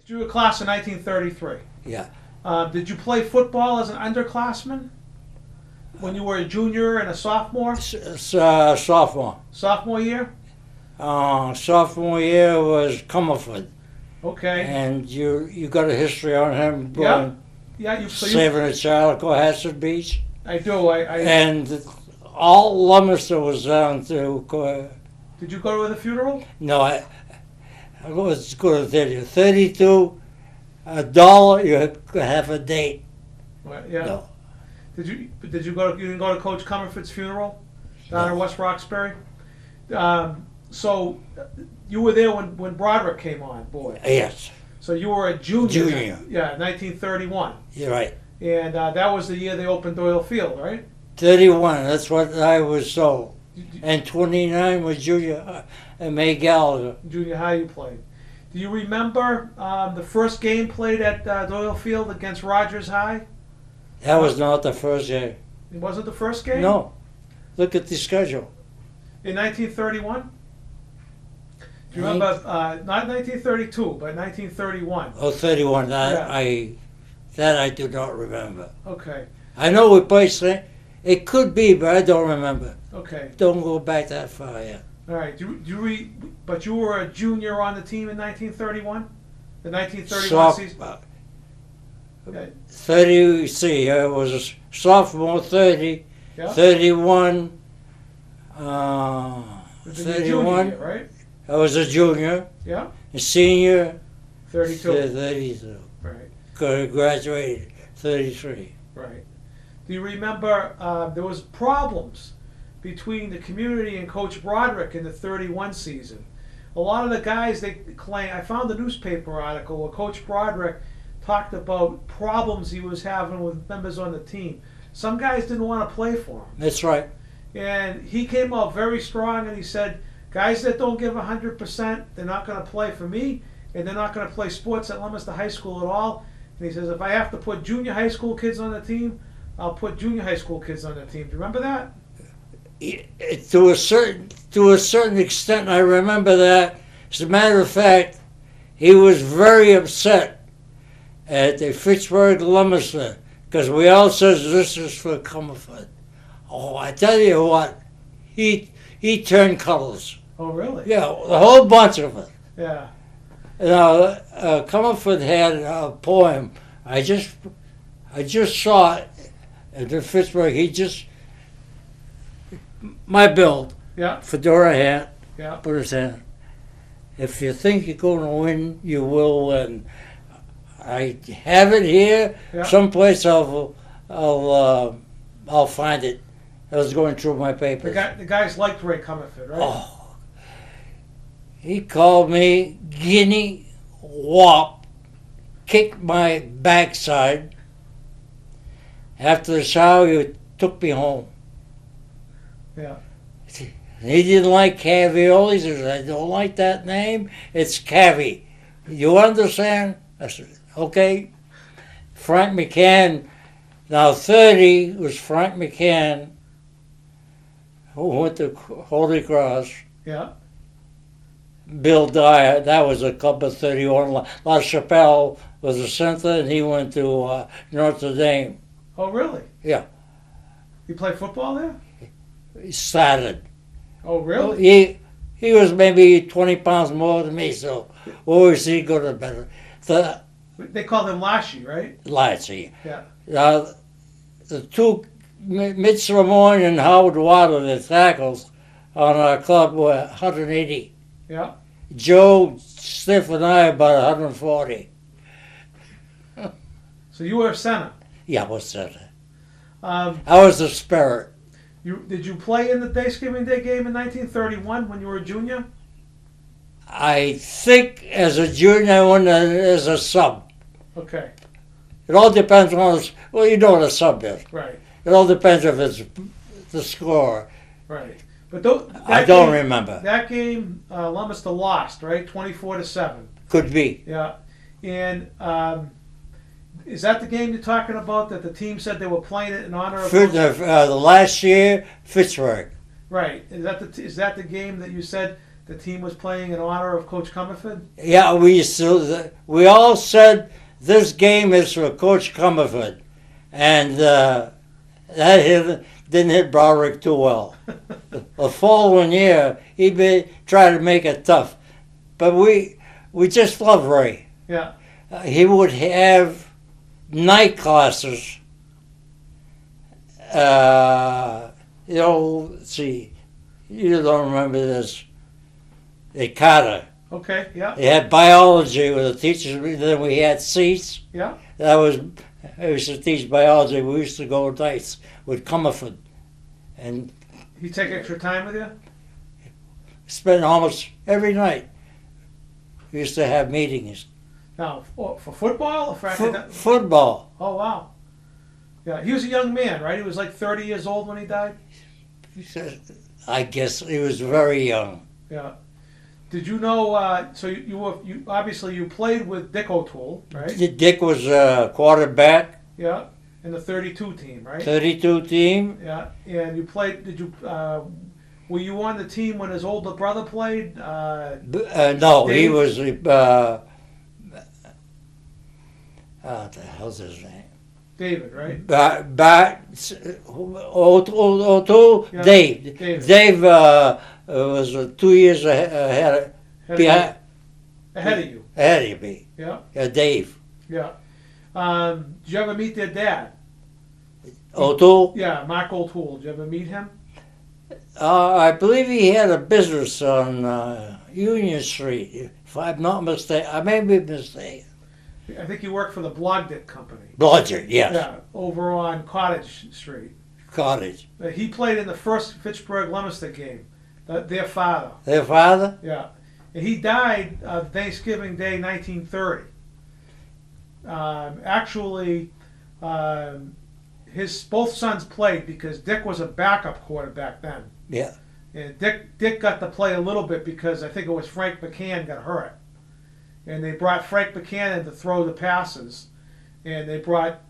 You were a class of 1933. Yeah. Did you play football as an underclassman when you were a junior and a sophomore? Sophomore. Sophomore year? Sophomore year was Comerford. Okay. And you got a history on him Yeah. saving a child at Cohasset Beach? I do. And all Leominster was down to... Did you go to the funeral? No, I was going to tell you. 32, $1, you could have a date. Well, yeah. No. Did you go? You didn't go to Coach Comerford's funeral down in West Roxbury? So you were there when Broderick came on board. Yes. So you were a junior. Junior. Yeah, 1931. You're right. And that was the year they opened Doyle Field, right? 31, that's what I was told. And 29 was junior and May Gallagher. Junior high you played. Do you remember the first game played at Doyle Field against Rogers High? That was not the first game. It wasn't the first game? No. Look at the schedule. In 1931? Do you remember, not 1932, but 1931? Oh, 31. Yeah. I do not remember. Okay. I know we played. It could be, but I don't remember. Okay. Don't go back that far yet. All right. But you were a junior on the team in 1931? The 1931 season? Okay. 30, see, I was a sophomore, 30, Yeah. 31, It was in your 31. junior year, right? I was a junior, Yeah. a senior, 32. 32. Right. Graduated, 33. Right. Do you remember there was problems between the community and Coach Broderick in the 31 season? A lot of the guys, they claim, I found a newspaper article where Coach Broderick talked about problems he was having with members on the team. Some guys didn't want to play for him. That's right. And he came out very strong and he said, guys that don't give 100%, they're not going to play for me, and they're not going to play sports at Leominster High School at all. And he says, if I have to put junior high school kids on the team, I'll put junior high school kids on the team. Do you remember that? To a certain extent, I remember that. As a matter of fact, he was very upset at the Fitchburg Leominster because we all says this is for Comerford. Oh, I tell you what, he turned colors. Oh, really? Yeah, a whole bunch of it. Yeah. Now, Comerford had a poem. I just saw it at the Fitchburg. My build, Yeah. fedora hat, Yeah. put his hand. If you think you're going to win, you will win. I have it here. Yeah. Someplace I'll find it. I was going through my papers. The guys liked Ray Comerford, right? Oh, he called me Guinea Wop, kicked my backside. After the shower, he took me home. Yeah. He didn't like Cavaioli. He said, I don't like that name. It's Cavi. You understand? I said, okay. Frank McCann. Now 30 was Frank McCann, who went to Holy Cross. Yeah. Bill Dyer, that was a club of 31. La Chapelle was a center, and he went to Notre Dame. Oh, really? Yeah. You play football there? He started. Oh, really? He was maybe 20 pounds more than me, so always he got a better. They called him Lashy, right? Lashy. Yeah. The two, Mitch Ramon and Howard Water, the tackles on our club were 180. Yeah. Joe Stiff and I about 140. So you were a center. Yeah, I was center. I was the spirit. Did you play in the Thanksgiving Day game in 1931 when you were a junior? I think as a junior I went as a sub. Okay. It all depends on, well, you know what a sub is. Right. It all depends if it's the score. Right. But I don't remember. That game, Leominster lost, right? 24-7. Could be. Yeah. And is that the game you're talking about that the team said they were playing it in honor of? The last year, Fitchburg. Right. Is that the game that you said the team was playing in honor of Coach Comerford? Yeah, we all said this game is for Coach Comerford, and didn't hit Broderick too well. The following year, he tried to make it tough, but we just love Ray. Yeah. He would have night classes. Let's see, you don't remember this. At Caudill. Okay, yeah. They had biology with the teachers. Then we had seats. Yeah. I used to teach biology. We used to go nights with Comerford, and He take extra time with you? spend almost every night. We used to have meetings. Now, for football or for Football. Oh, wow. Yeah, he was a young man, right? He was like 30 years old when he died? I guess he was very young. Yeah. Did you know, so you obviously you played with Dick O'Toole, right? Dick was a quarterback. Yeah, in the 32 team, right? 32 team. Yeah, and you played, were you on the team when his older brother played? No, Dave? he was, what the hell's his name? David, right? O'Toole, Yeah, Dave. David. Dave was 2 years ahead Ahead of you. of me. Yeah, Dave. yeah. Did you ever meet their dad? O'Toole? Yeah, Mark O'Toole. Did you ever meet him? I believe he had a business on Union Street, if I'm not mistaken. I may be mistaken. I think he worked for the Blodgett Company. Blodgett, yes. Yeah, over on Cottage Street. Cottage. He played in the first Fitchburg-Leominster game. Their father. Their father? Yeah. And he died Thanksgiving Day, 1930. Actually, both sons played because Dick was a backup quarterback then. Yeah. And Dick got to play a little bit because I think it was Frank McCann got hurt. And they brought Frank McCann in to throw the passes. And they brought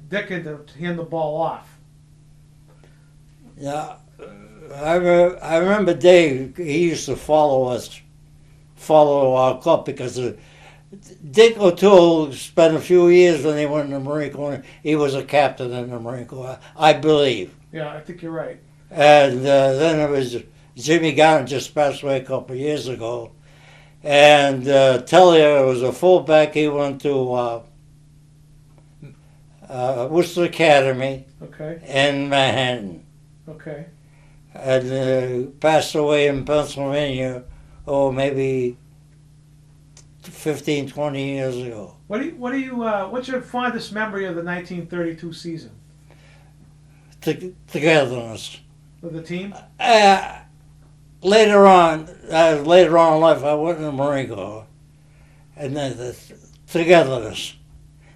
Dick in to hand the ball off. Yeah. I remember Dave, he used to follow our club because Dick O'Toole spent a few years when he went in the Marine Corps. He was a captain in the Marine Corps, I believe. Yeah, I think you're right. And then it was Jimmy Garner just passed away a couple of years ago. And Tellier was a fullback. He went to Worcester Academy Okay. in Manhattan. Okay. And passed away in Pennsylvania, maybe 15, 20 years ago. What's your fondest memory of the 1932 season? Togetherness. With the team? Later on in life, I went in the Marine Corps, and then the togetherness.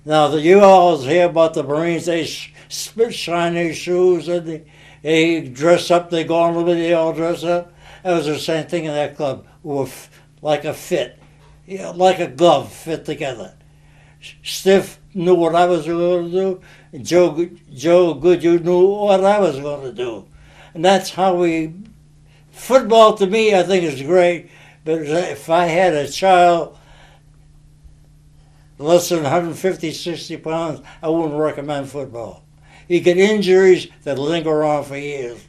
Now, you always hear about the Marines, they shine their shoes, and they dress up, they go on a little bit, they all dress up. That was the same thing in that club. We were like a fit, like a glove fit together. Stiff knew what I was going to do, and Joe Goodyear knew what I was going to do. And that's how football to me, I think, is great, but if I had a child less than 150, 60 pounds, I wouldn't recommend football. You get injuries that linger on for years.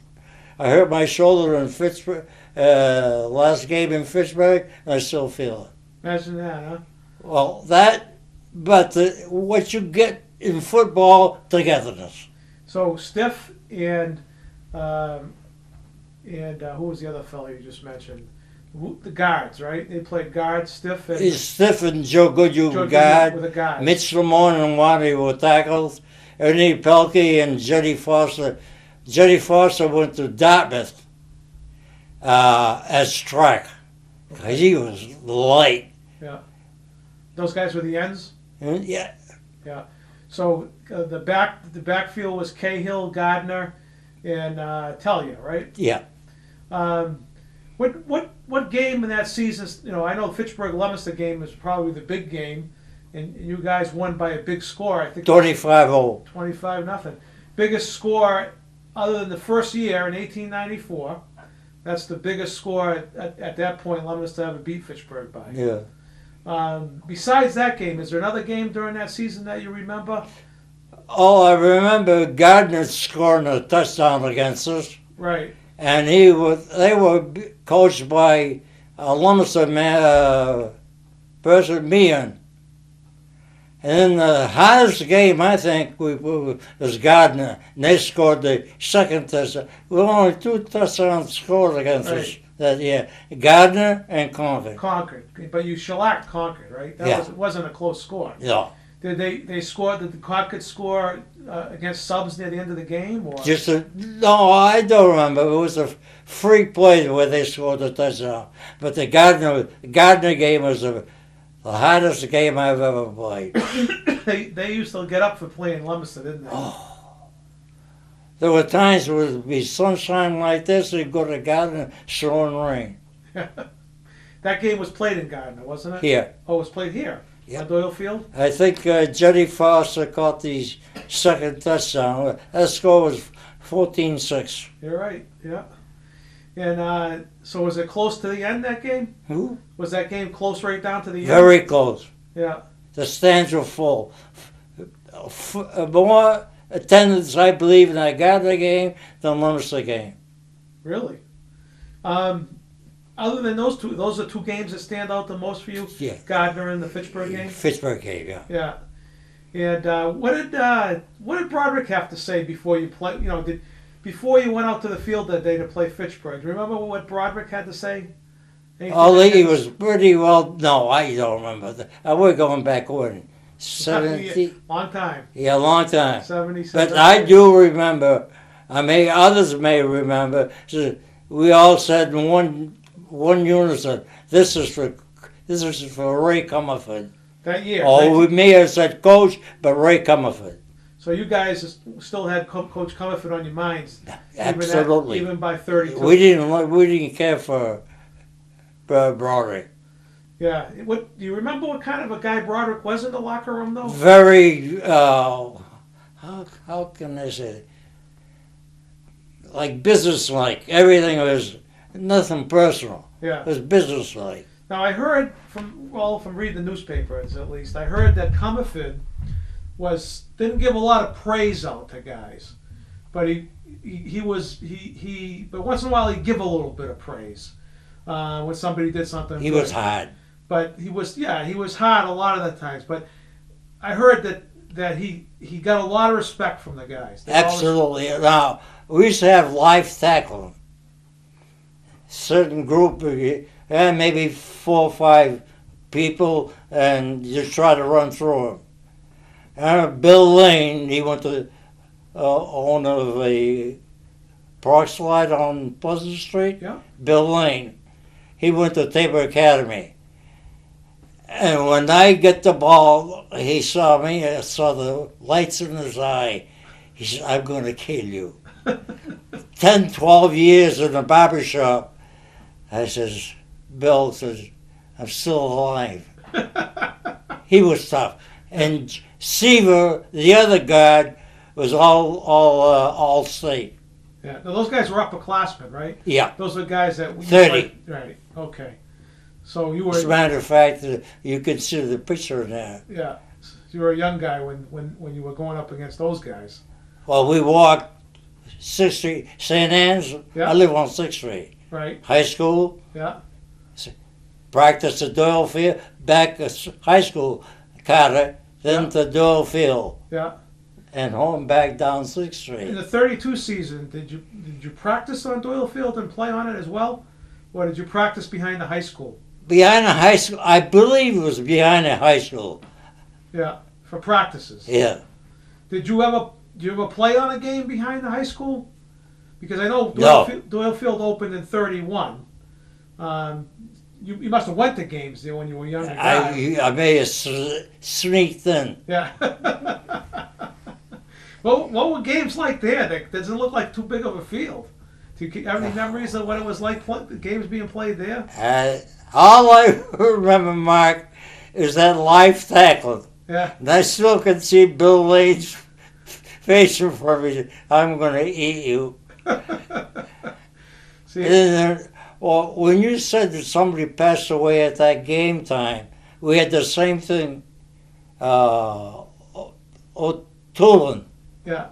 I hurt my shoulder in Fitchburg, last game in Fitchburg, and I still feel it. Imagine that, huh? Well, but what you get in football, togetherness. So Stiff and who was the other fellow you just mentioned? The guards, right? They played guards, Stiff and... Stiff and Joe Goodyear Joe were guard. Goodyear were the guards. Mitch Lamont and Waddy were tackles. Ernie Pelkey and Jetty Foster. Jetty Foster went to Dartmouth as track. Because he was light. Yeah. Those guys were the ends? Yeah. Yeah. So the backfield was Cahill, Gardner, and Tellier, right? Yeah. What game in that season? I know the Fitchburg-Leominster game was probably the big game, and you guys won by a big score. I think 25-0. 25-0. Biggest score other than the first year in 1894, That's the biggest score at that point Leominster ever beat Fitchburg by. Yeah. Besides that game, is there another game during that season that you remember? Oh, I remember Gardner scoring a touchdown against us, Right. and they were coached by a Leominster person, Meehan. And then the hardest game, I think, was Gardner, and they scored the second touchdown. We were only 2 touchdowns scored against us that year, Gardner and Concord. Concord, but you shellacked Concord, right? That wasn't a close score. Yeah. Did they score? Did the Concord score against subs near the end of the game? Or? No, I don't remember. It was a free play where they scored the touchdown. But the Gardner game was the hardest game I've ever played. They used to get up for playing Leominster, didn't they? Oh. There were times where it would be sunshine like this, you'd go to Gardner, snow and rain. That game was played in Gardner, wasn't it? Here. Oh, it was played here? Yep. At Doyle Field? I think Jetty Foster caught the second touchdown. That score was 14-6. You're right, yeah. And so was it close to the end, that game? Who? Was that game close right down to the end? Very close. Yeah. The stands were full. More attendance, I believe, in that Gardner game than Leominster game. Really? Other than those two, those are 2 games that stand out the most for you? Yeah. Gardner and the Fitchburg game? Fitchburg game, yeah. Yeah. And what did Broderick have to say before you play? You know, before you went out to the field that day to play Fitchburg? Do you remember what Broderick had to say? He was pretty well. No, I don't remember. We're going back when 70. Long time. Yeah, long time. 77. But I do remember. I mean, others may remember. So we all said in one unison, "This is for Ray Comerford." That year. Oh, we may have said Coach, but Ray Comerford. So you guys still had Coach Comerford on your minds. Absolutely. Even by 32. We didn't care for Broderick. Yeah. What do you remember? What kind of a guy Broderick was in the locker room, though? Very. How can I say it? Like business-like. Everything was nothing personal. Yeah. It was business-like. Now I heard from reading the newspapers at least, I heard that Comerford didn't give a lot of praise out to guys, but but once in a while he'd give a little bit of praise when somebody did something. He good. was hard. But he was hard a lot of the times. But I heard that he got a lot of respect from the guys. Absolutely. Now we used to have live tackling. Certain group, maybe 4 or 5 people, and you try to run through them. Bill Lane, he went to owner of a park slide on Pleasant Street. Yeah. Bill Lane, he went to Tabor Academy. And when I get the ball, he saw me. I saw the lights in his eye. He said, "I'm going to kill you." 10, 12 years in the barber shop. I says, Bill says, "I'm still alive." He was tough. And Seaver, the other guard, was all state. Yeah. Now, those guys were upperclassmen, right? Yeah. Those are guys that 30. Right. Okay. So you were. As a matter of fact, you can see the picture now. Yeah. You were a young guy when you were going up against those guys. Well, we walked 6th Street, St. Anne's. Yeah. I live on 6th Street. Right. High school. Yeah. Practice at Doyle Field. Back at high school, Carter. Then to Doyle Field. Yeah. And home back down 6th Street. In the 32 season, did you practice on Doyle Field and play on it as well, or did you practice behind the high school? Behind the high school, I believe it was behind the high school. Yeah, for practices. Yeah. Did you ever play on a game behind the high school? Because I know Doyle Field opened in 31. You must have went to games there when you were younger. I may have sneaked in. Yeah. What were games like there? That doesn't look like too big of a field. Do you have any memories of what it was like, the games being played there? All I remember, Mark, is that live tackling. Yeah. And I still can see Bill Lane's face in front of me. "I'm going to eat you." See, Well, when you said that somebody passed away at that game time, we had the same thing. Tulin. yeah,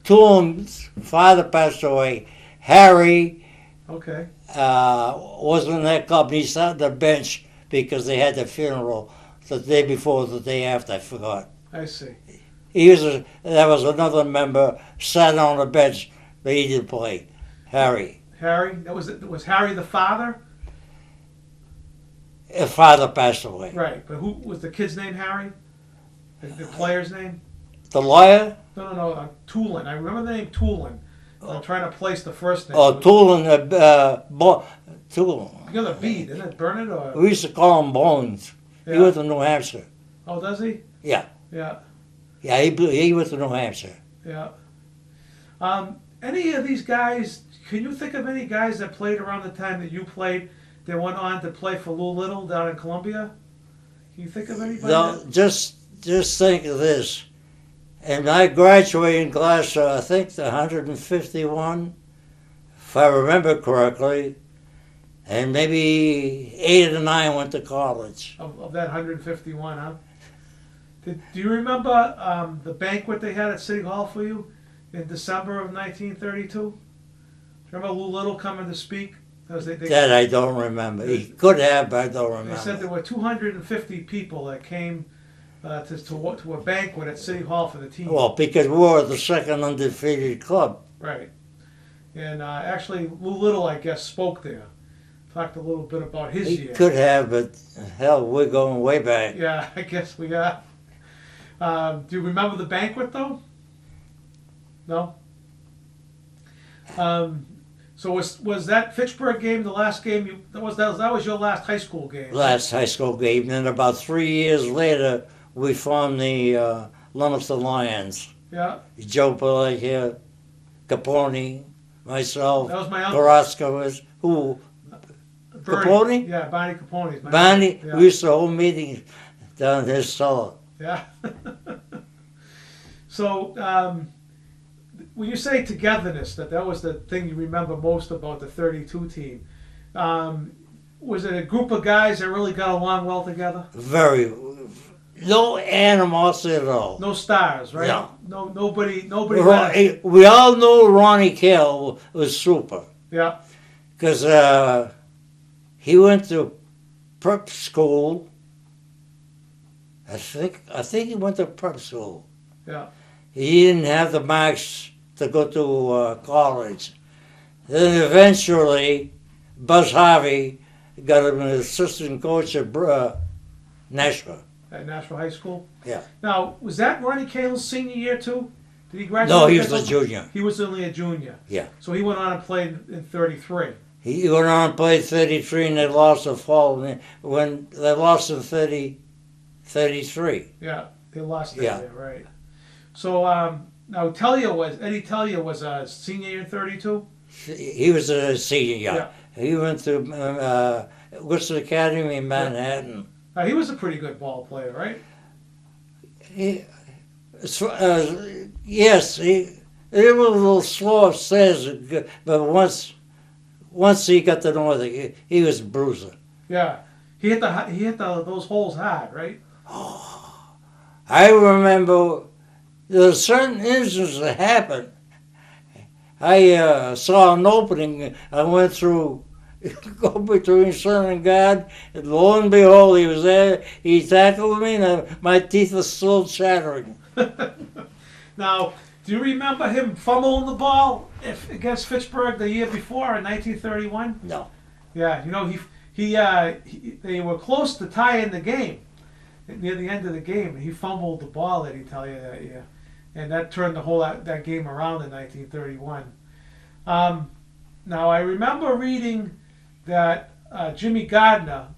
Tulin's father passed away. Harry okay, was in that club. He sat on the bench because they had the funeral the day before, the day after. I forgot. I see. There was another member sat on the bench, but he didn't play. Harry. Harry, was Harry the father? His father passed away. Right, but who was the kid's name? Harry, the player's name? The lawyer? No, Tulin. I remember the name Tulin. I'm trying to place the first name. Oh, Tulin. Tulin. You got a B, didn't it? Bernard or? We used to call him Bones. Yeah. He went to New Hampshire. Oh, does he? Yeah. Yeah, Yeah, he went to New Hampshire. yeah. Any of these guys? Can you think of any guys that played around the time that you played that went on to play for Lou Little down in Columbia? Can you think of anybody? No, just think of this. And I graduated in class, I think, the 151, if I remember correctly, and maybe 8 or 9 went to college. Of that 151, huh? Do you remember the banquet they had at City Hall for you in December of 1932? Remember Lou Little coming to speak? That I don't remember. He could have, but I don't remember. They said there were 250 people that came to a banquet at City Hall for the team. Well, because we were the second undefeated club. Right. And actually, Lou Little, I guess, spoke there. Talked a little bit about his He year. could have, but hell, we're going way back. Yeah, I guess we are. Do you remember the banquet, though? No? So was that Fitchburg game the last game? That was your last high school game? Last high school game. And then about 3 years later, we formed the Leominster Lions. Yeah. Joe Pelleggia, Capone, myself, That was my uncle. Carrasco was who? Bernie. Capone? Yeah, Bonnie Capone. Bonnie. Yeah. We used to hold meetings down in his cellar. Yeah. So, when you say togetherness, that was the thing you remember most about the 32 team. Was it a group of guys that really got along well together? Very. No animosity at all. No stars, right? No. Nobody. We all know Ronnie Kell was super. Yeah. Because he went to prep school. I think he went to prep school. Yeah. He didn't have the marks to go to college. Then eventually, Buzz Harvey got him an assistant coach at Nashville. At Nashville High School? Yeah. Now, was that Ronnie Cale's senior year too? Did he graduate? No, he was a junior. He was only a junior. Yeah. So he went on and played in 33. He went on and played 33 and they lost the fall. When they lost in 33. Yeah, they lost that Yeah. year, right. So, now Eddie Tellier was a senior year in 32? He was a senior, yeah. Yeah. He went to Worcester Academy in Manhattan. He was a pretty good ball player, right? Yes, he was a little slow upstairs, but once he got to know it, he was a bruiser. Yeah. He hit those holes hard, right? I remember there were certain incidents that happened. I saw an opening. I went through, go between center and guard, and lo and behold, he was there. He tackled me, and my teeth were still chattering. Now, do you remember him fumbling the ball against Fitchburg the year before in 1931? No. Yeah, they were close to tying the game near the end of the game, and he fumbled the ball. Did he tell you that year? And that turned that game around in 1931. Now I remember reading that Jimmy Gardner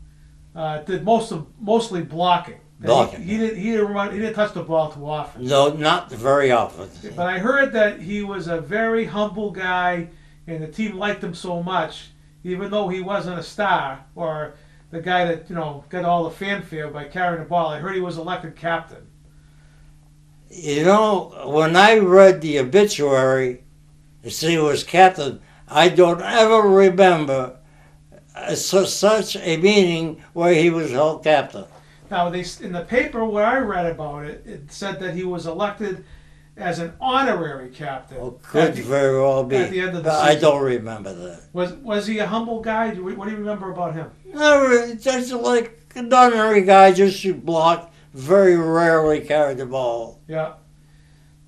did mostly blocking. Blocking. He didn't touch the ball too often. No, not very often. But I heard that he was a very humble guy, and the team liked him so much, even though he wasn't a star or the guy that got all the fanfare by carrying the ball. I heard he was elected captain. When I read the obituary, to see he was captain, I don't ever remember such a meeting where he was held captain. Now, in the paper where I read about it, it said that he was elected as an honorary captain. Well, could very well be. At the end of the but season. I don't remember that. Was he a humble guy? What do you remember about him? No, just like an ordinary guy, just to block. Very rarely carried the ball. Yeah.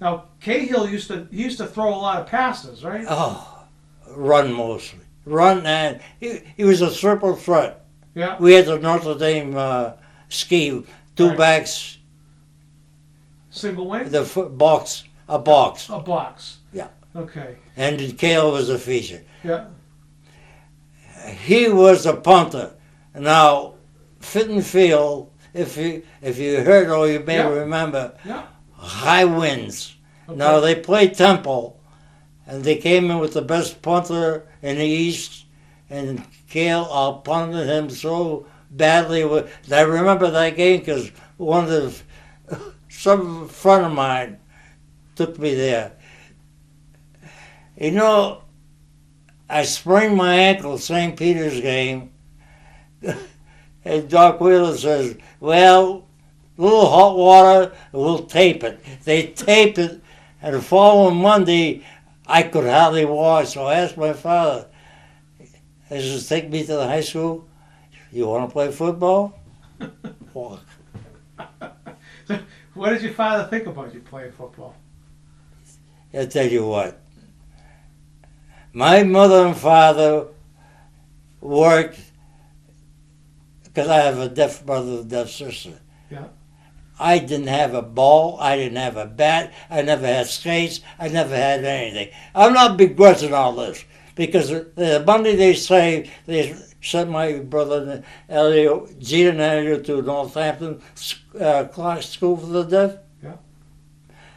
Now, Cahill used to throw a lot of passes, right? Oh, run mostly. Run, and he was a triple threat. Yeah. We had the Notre Dame scheme, two Right. backs, Single wing? the box, a box. A box. Yeah. Okay. And Cale was a feature. Yeah. He was a punter. Now, fit and field, if you heard or you may Yeah. remember, Yeah. high winds. Okay. Now, they played Temple, and they came in with the best punter in the East, and Cale outpunted him so badly. And I remember that game because some friend of mine took me there. You know, I sprained my ankle St. Peter's game, and Doc Wheeler says, well, a little hot water, we'll tape it. They taped it, and the following Monday, I could hardly walk, so I asked my father, he says, take me to the high school. You want to play football? Walk. So, what did your father think about you playing football? I'll tell you what. My mother and father worked, because I have a deaf brother and a deaf sister. Yeah. I didn't have a ball, I didn't have a bat, I never had skates, I never had anything. I'm not begrudging all this, because the money they saved, they sent my brother Elliot, Gene and Elliot to Northampton Clark School for the Deaf. Yeah.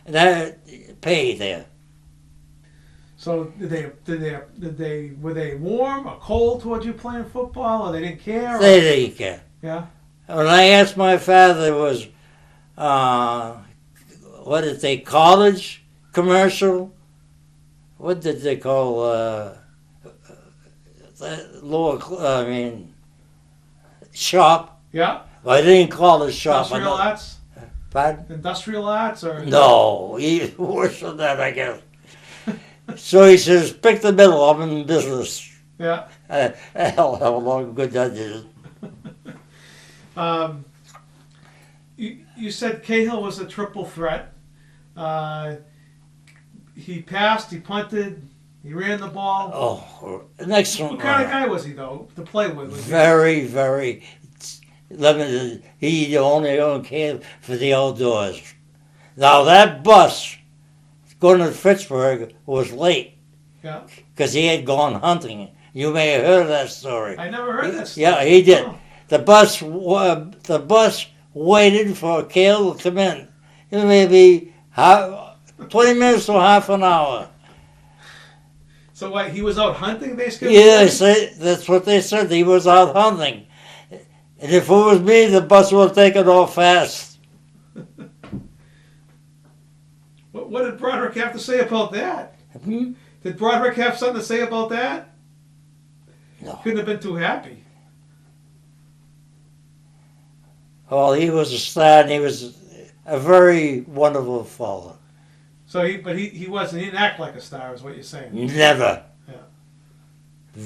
And that paid there. So were they warm or cold towards you playing football, or they didn't care? They didn't care. Yeah. When I asked my father, it was, what did they, college commercial? What did they call, shop? Yeah. Well, I didn't call it shop. Industrial arts? Pardon? Industrial arts or? No, worse than that, I guess. So he says, pick the middle, I'm in business. Yeah. Hell, how long good that is. You said Cahill was a triple threat. He passed, he punted, he ran the ball. Oh, an excellent What kind of runner. guy was he, though, to play with? Very, very limited. He only came for the outdoors. Now, that bus going to Fitchburg was late Yeah. because he had gone hunting. You may have heard that story. I never heard that story. Yeah, he did. Oh. The bus waited for Cale to come in. It may be 20 minutes to half an hour. So what, he was out hunting, basically? Yeah, that's what they said. He was out hunting. And if it was me, the bus would have taken off fast. What did Broderick have to say about that? Hmm? Did Broderick have something to say about that? No. Couldn't have been too happy. Well, he was a star, and he was a very wonderful fellow. So he didn't act like a star, is what you're saying. Never. Yeah.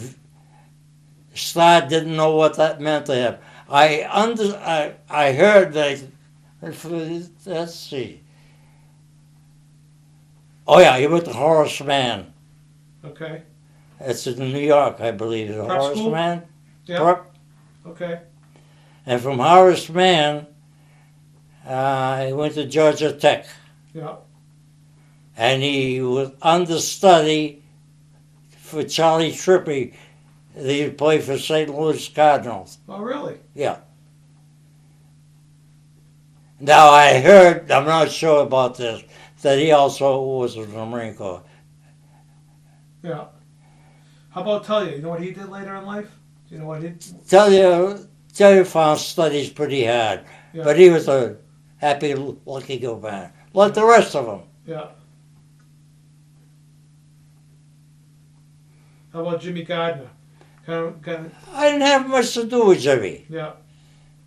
Star didn't know what that meant to him. I heard that. Let's see. Oh yeah, he went to Horace Mann. Okay. It's in New York, I believe. Prep Horace school? Mann. Yeah. Prep. Okay. And from Horace Mann, he went to Georgia Tech. Yeah. And he was understudy for Charlie Trippi. He played for St. Louis Cardinals. Oh, really? Yeah. Now I heard, I'm not sure about this, that he also was in the Marine Corps. Yeah. How about Talia? You know what he did later in life? Do you know what he did? Talia found studies pretty hard, Yeah. but he was a happy, lucky go man, like the rest of them. Yeah. How about Jimmy Gardner? I didn't have much to do with Jimmy. Yeah.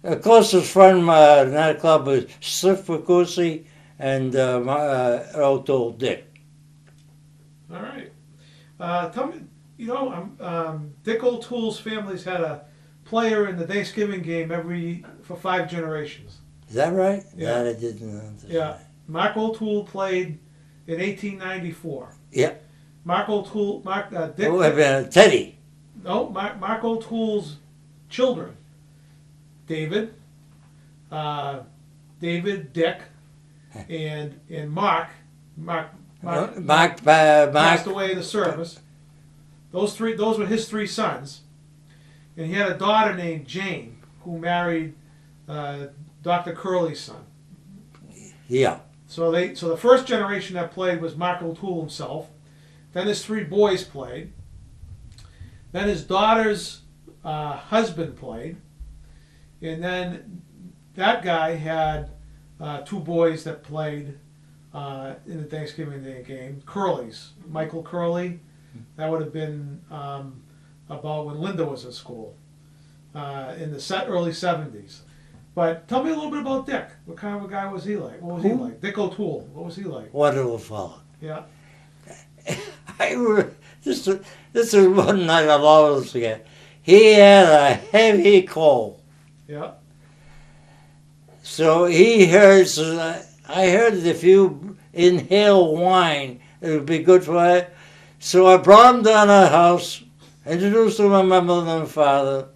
The closest friend in that club was Sliff Ricusi and old old Dick. All right. Tell me, Dick O'Toole's family's had a player in the Thanksgiving game for 5 generations. Is that right? Yeah. That I didn't understand. Yeah. Mark O'Toole played in 1894. Yeah. Dick. Oh, wait a minute, Teddy. No, Mark O'Toole's children. David, Dick, and Mark passed away in the service. Those were his 3 sons, and he had a daughter named Jane who married Dr. Curley's son. Yeah. So the first generation that played was Mark O'Toole himself. Then his 3 boys played. Then his daughter's husband played. And then that guy had 2 boys that played in the Thanksgiving Day game. Curley's. Michael Curley. That would have been about when Linda was at school in the early 70s. But tell me a little bit about Dick. What kind of a guy was he like? What was he like? Dick O'Toole. What was he like? Wonderful fellow. Yeah. This is one night I'll always forget. He had a heavy cold. Yeah. So I heard that if you inhale wine, it would be good for it. So I brought him down to our house, introduced him to my mother and father,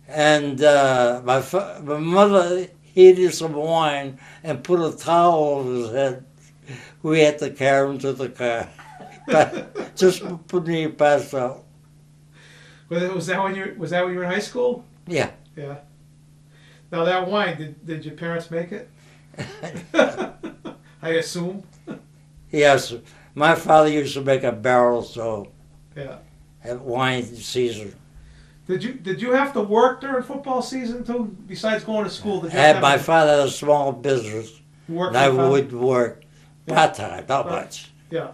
and my mother heated some wine and put a towel over his head. We had to carry him to the car. Just put me passed out. Was that when you were in high school? Yeah. Yeah. Now that wine, did your parents make it? I assume. Yes, my father used to make a barrel, so yeah, at wine season. Did you have to work during football season too? Besides going to school, My father had a small business, and I would work part time, not much. Yeah.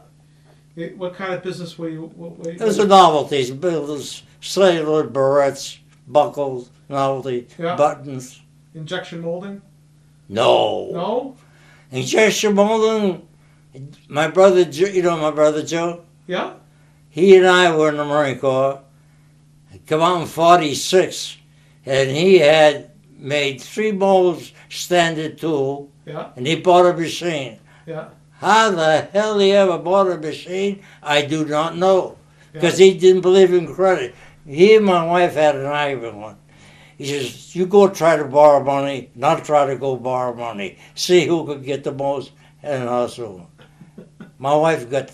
What kind of business were you? It was a novelties, business, cellular barrettes, buckles, novelty, buttons. Injection molding? No. No? Injection molding, my brother Joe? Yeah. He and I were in the Marine Corps. Come out in 46, and he had made 3 molds standard tool, and he bought a machine. Yeah. How the hell he ever bought a machine, I do not know, because he didn't believe in credit. He and my wife had an argument. He says, you go try to borrow money, not try to go borrow money. See who could get the most, and also. My wife got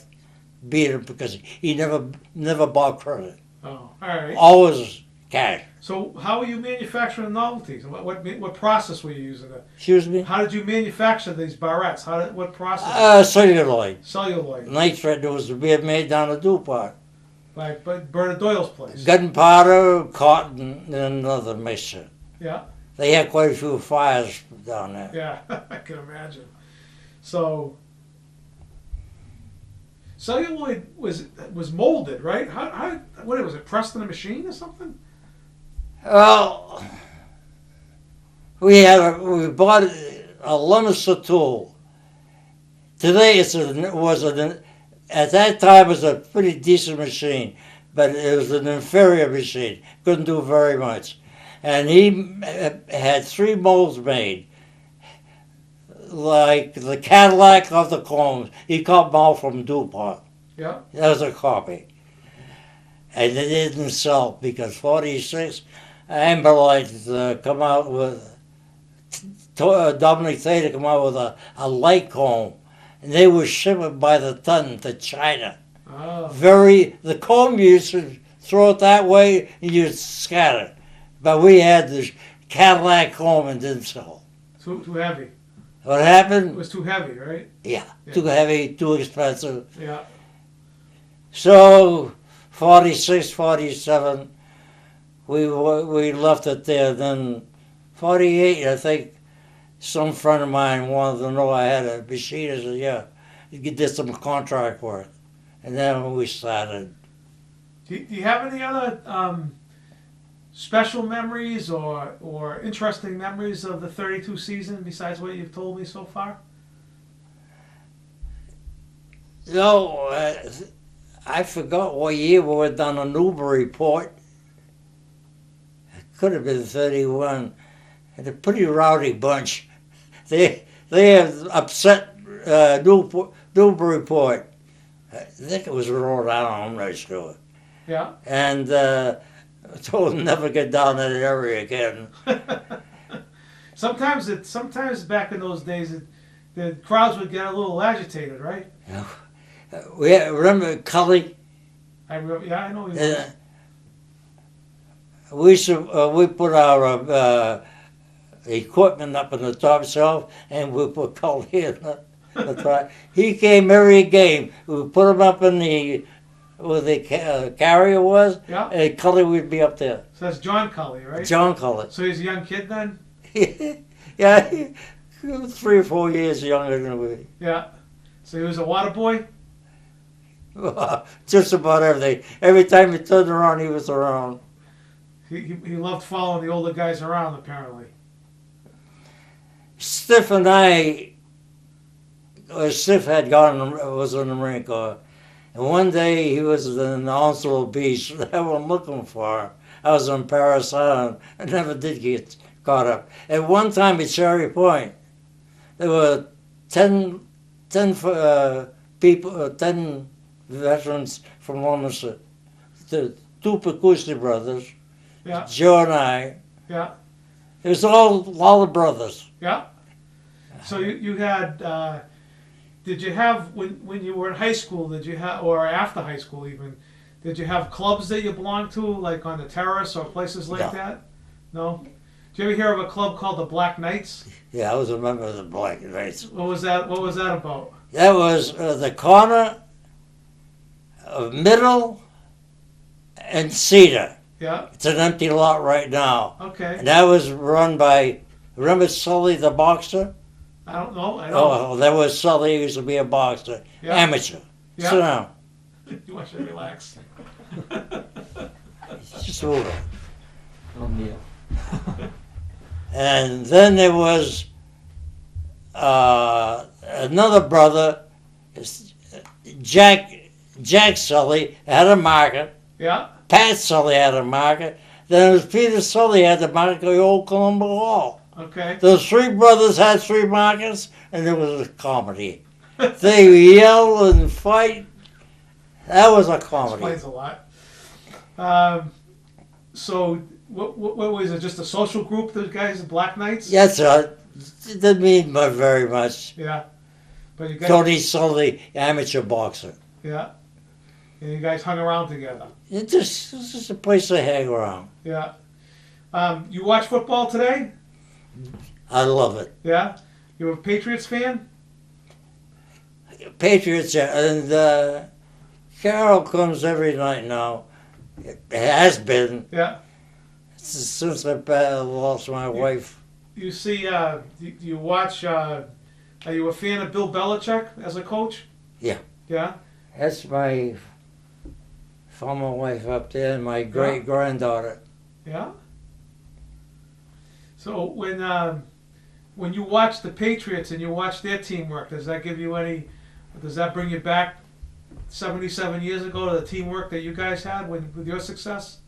beat because he never bought credit. Oh, all right. Always cash. So how were you manufacturing novelties? What process were you using? Excuse me? How did you manufacture these barrettes? What process? Celluloid. Celluloid. Nitrate was being made down at DuPont. By Bernard Doyle's place. Gunpowder, cotton, and another mixture. Yeah. They had quite a few fires down there. Yeah, I can imagine. So celluloid was molded, right? What was it? Pressed in a machine or something? Well, we bought a Leominster tool. Today at that time it was a pretty decent machine, but it was an inferior machine. Couldn't do very much. And he had 3 molds made, like the Cadillac of the combs. He got them all from DuPont. Yeah. That was a copy. And it didn't sell because 46 Amberlight come out with, Dominic Theda come out with a light comb. And they were shipped by the ton to China. Oh. The comb you used to throw it that way and you'd scatter. But we had this Cadillac comb and didn't sell. Too heavy. What happened? It was too heavy, right? Yeah, too heavy, too expensive. Yeah. So, 46, 47, we left it there. Then 48, I think, some friend of mine wanted to know I had a machine. I said, yeah, you did some contract work. And then we started. Do you have any other special memories or interesting memories of the 32 season besides what you've told me so far? No, I forgot what year we were done a Newburyport. It could have been 31. And a pretty rowdy bunch. They had upset Newburyport. I think it was Rhode Island, I'm not sure. Yeah. And I told them never get down that area again. Sometimes back in those days, the crowds would get a little agitated, right? Yeah. Remember Cully? I know. He was. We put our equipment up on the top shelf, and we put Cully in the top. He came every game. We put him up in where the carrier was, Yeah. and Cully would be up there. So that's John Cully, right? John Cully. So he's a young kid then? Yeah, he was 3 or 4 years younger than we. Yeah. So he was a water boy? Just about everything. Every time he turned around, he was around. He loved following the older guys around, apparently. Stiff and Stiff was in the Marine Corps. And one day he was in Onslow Beach. They were looking for him. I was on Paris Island. I never did get caught up. At one time at Cherry Point, there were 10 people, 10 veterans from Leominster. The 2 Pecucci brothers, Yeah. Joe and I. Yeah. It was all the brothers. Yeah. So you had, did you have, when you were in high school, did you have, or after high school even, did you have clubs that you belonged to, like on the terrace or places like No. that? No? Did you ever hear of a club called the Black Knights? Yeah, I was a member of the Black Knights. What was that about? That was the corner of Middle and Cedar. Yeah. It's an empty lot right now. Okay. And that was run by, remember Sully the boxer? I don't know. I don't. Oh, that was Sully. He used to be a boxer. Yeah. Amateur. Yeah. Sit down. You want you to relax. Just over. Oh, Neil. And then there was another brother, Jack Sully, had a market. Yeah. Pat Sully had a market. Then it was Peter Sully had the market, the old Columbo Hall. Okay. Those 3 brothers had 3 markets, and it was a comedy. They yell and fight. That was a comedy. Explains a lot. So what was it? Just a social group? Those guys, the Black Knights? Yes, it didn't mean very much. Yeah. But you guys. Tony Sully, amateur boxer. Yeah. And you guys hung around together. It's just a place to hang around. Yeah. You watch football today? I love it. Yeah. You a Patriots fan? Patriots, and Carol comes every night now. It has been Yeah. since I lost my wife. You see? Do you watch? Are you a fan of Bill Belichick as a coach? Yeah. Yeah. That's my former wife up there and my great granddaughter. Yeah. So when you watch the Patriots and you watch their teamwork, does that give you any? Does that bring you back 77 years ago to the teamwork that you guys had with your success?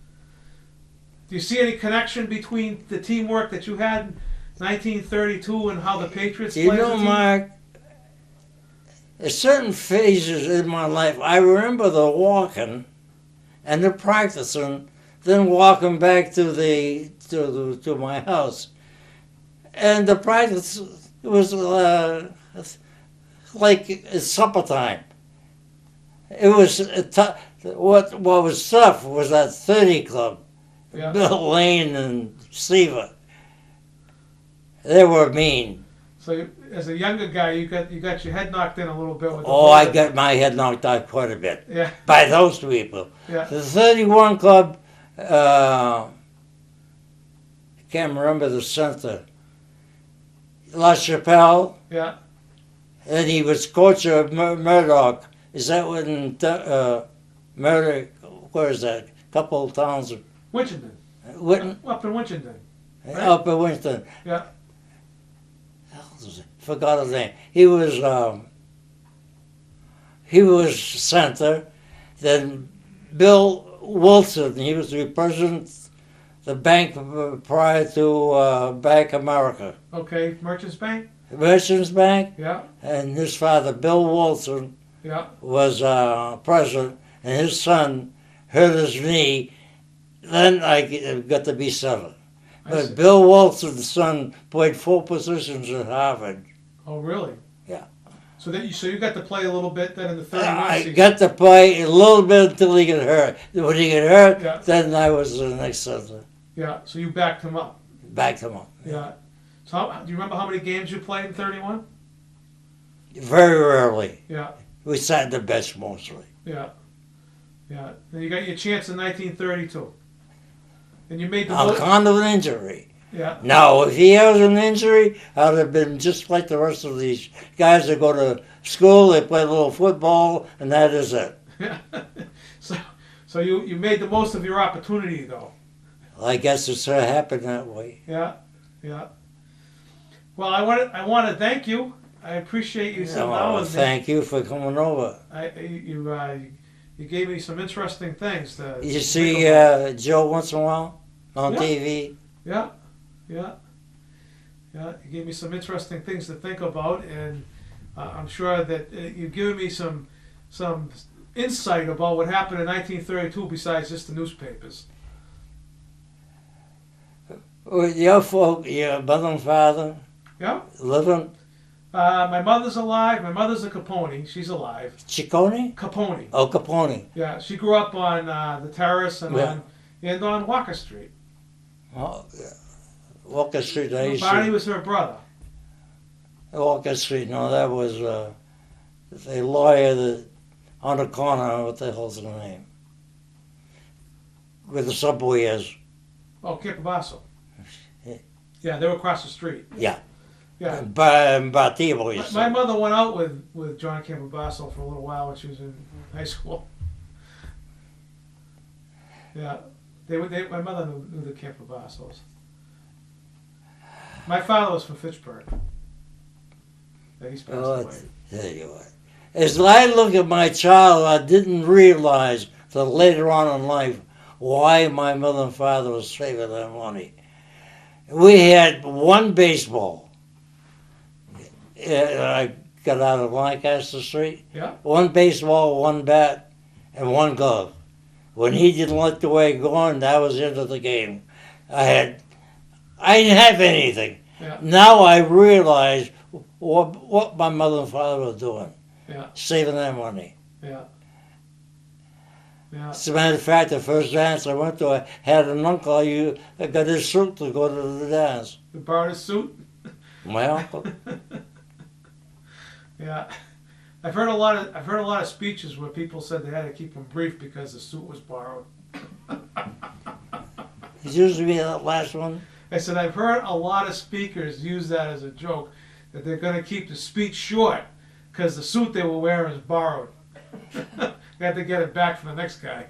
Do you see any connection between the teamwork that you had in 1932 and how the Patriots played? You know, Mark, there's certain phases in my life. I remember the walking and the practicing, then walking back to my house. And the practice was like supper time. It was what was tough was that 30 club. Yeah. Bill Lane and Seaver. They were mean. So as a younger guy, you got your head knocked in a little bit with the Oh, I got my head knocked out quite a bit Yeah. by those people. Yeah. The 31 club, I can't remember the center. La Chapelle, Yeah. and he was coach of Murdoch. Is that when Murdoch where is that? A couple of towns. Winchendon. Witten, Up in Winchendon. Right? up in Winston. Yeah. Forgot his name. He was center. Then Bill Wilson, he was the president of the bank prior to Bank America. Okay, Merchants Bank? Merchants Bank. Yeah. And his father, Bill Wilson, Yeah. was president, and his son hurt his knee. Then I got to be seven. I But see. Bill Wilson's son played 4 positions at Harvard. Oh, really? Yeah. So you got to play a little bit then in the 31 I season. got to play a little bit until he got hurt. When he got hurt, Yeah. then I was the next center. Yeah. So you backed him up. Backed him up. Yeah. So do you remember how many games you played in 31? Very rarely. Yeah. We sat in the bench mostly. Yeah. Yeah. Then you got your chance in 1932. And you made the On account of an injury. Yeah. Now, if he has an injury, I'd have been just like the rest of these guys that go to school, they play a little football, and that is it. So you made the most of your opportunity though. I guess it's happened that way. Yeah. Yeah. Well, I want to thank you. I appreciate you sitting down with me. Thank you for coming over. You gave me some interesting things to You think see about. Joe once in a while on Yeah. TV? Yeah. Yeah. Yeah. You gave me some interesting things to think about, and I'm sure that you've given me some insight about what happened in 1932 besides just the newspapers. Your folk, your mother and father, Yeah. living My mother's alive. My mother's a Capone. She's alive. Ciccone? Capone. Oh, Capone. Yeah. She grew up on the Terrace and Yeah. on Walker Street. Oh, yeah. Walker Street, I used Barney to. was her brother. Walker Street, no, that was the lawyer that, on the corner, what the hell's the name? Where the subway is. Oh, Campobasso. Yeah. Yeah, they were across the street. Yeah. Yeah. Bativo, you My mother went out with John Campobasso for a little while when she was in high school. Yeah, my mother knew the Campobassos. My father was from Fitchburg. Yeah, he's passed away. There you are. As I look at my child, I didn't realize till later on in life why my mother and father was saving their money. We had one baseball. I got out of Lancaster Street. Yeah. One baseball, one bat, and one glove. When he didn't like the way it going, that was the end of the game. I didn't have anything. Yeah. Now I realize what my mother and father were doing. Yeah. Saving their money. Yeah. Yeah. As a matter of fact, the first dance I went to, I had an uncle I got his suit to go to the dance. You borrowed his suit? My uncle. Yeah. I've heard a lot of speeches where people said they had to keep them brief because the suit was borrowed. It's usually that last one. I said I've heard a lot of speakers use that as a joke, that they're going to keep the speech short because the suit they were wearing is borrowed. They had to get it back from the next guy.